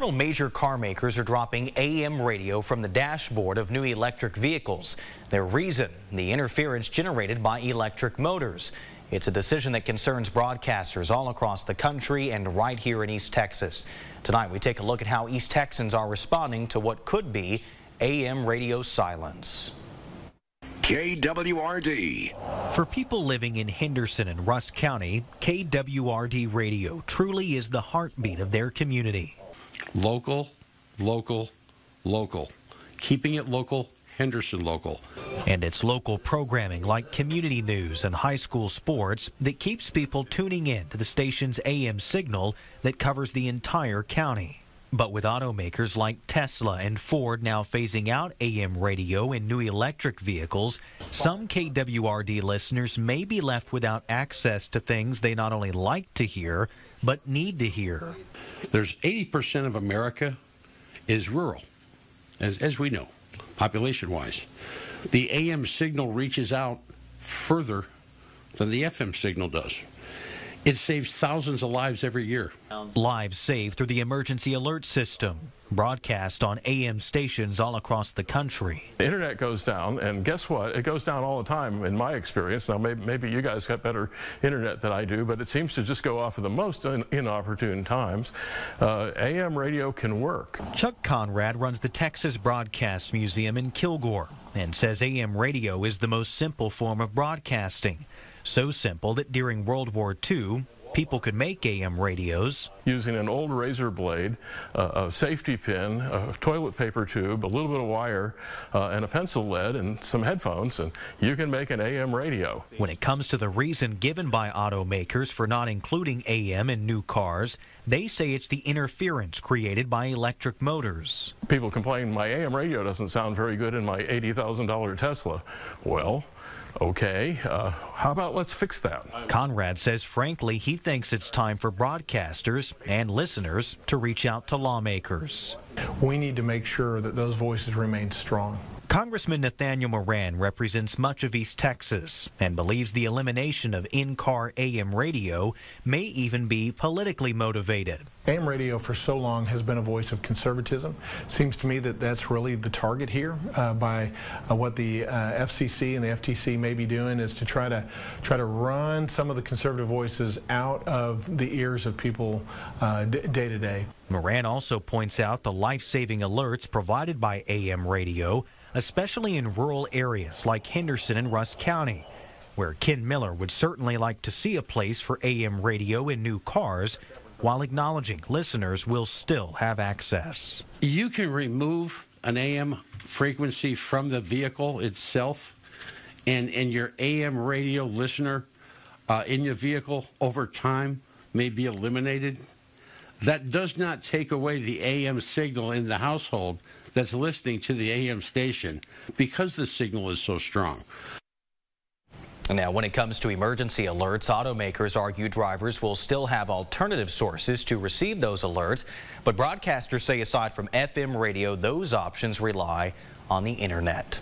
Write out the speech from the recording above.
Several major car makers are dropping AM radio from the dashboard of new electric vehicles. Their reason, the interference generated by electric motors. It's a decision that concerns broadcasters all across the country and right here in East Texas. Tonight we take a look at how East Texans are responding to what could be AM radio silence. KWRD. For people living in Henderson and Rusk County, KWRD radio truly is the heartbeat of their community. Local, local, local. Keeping it local, Henderson local. And it's local programming like community news and high school sports that keeps people tuning in to the station's AM signal that covers the entire county. But with automakers like Tesla and Ford now phasing out AM radio in new electric vehicles, some KWRD listeners may be left without access to things they not only like to hear, but need to hear. There's 80% of America is rural, as we know, population-wise. The AM signal reaches out further than the FM signal does. It saves thousands of lives every year. Lives saved through the emergency alert system, broadcast on AM stations all across the country. The internet goes down, and guess what? It goes down all the time in my experience. Now, maybe you guys got better internet than I do, but it seems to just go off at the most inopportune times. AM radio can work. Chuck Conrad runs the Texas Broadcast Museum in Kilgore and says AM radio is the most simple form of broadcasting. So simple that during World War II, people could make AM radios using an old razor blade, a safety pin, a toilet paper tube, a little bit of wire, and a pencil lead and some headphones, and you can make an AM radio. When it comes to the reason given by automakers for not including AM in new cars, they say it's the interference created by electric motors. People complain, my AM radio doesn't sound very good in my $80,000 Tesla. Well, okay, how about let's fix that? Conrad says, frankly, he thinks it's time for broadcasters and listeners to reach out to lawmakers. We need to make sure that those voices remain strong. Congressman Nathaniel Moran represents much of East Texas and believes the elimination of in-car AM radio may even be politically motivated. AM radio for so long has been a voice of conservatism. Seems to me that that's really the target here by what the FCC and the FTC may be doing is to try to run some of the conservative voices out of the ears of people day to day. Moran also points out the life-saving alerts provided by AM radio, especially in rural areas like Henderson and Rusk County, where Ken Miller would certainly like to see a place for AM radio in new cars, while acknowledging listeners will still have access. You can remove an AM frequency from the vehicle itself, and your AM radio listener in your vehicle over time may be eliminated. That does not take away the AM signal in the household that's listening to the AM station because the signal is so strong. Now, when it comes to emergency alerts, automakers argue drivers will still have alternative sources to receive those alerts, but broadcasters say aside from FM radio, those options rely on the internet.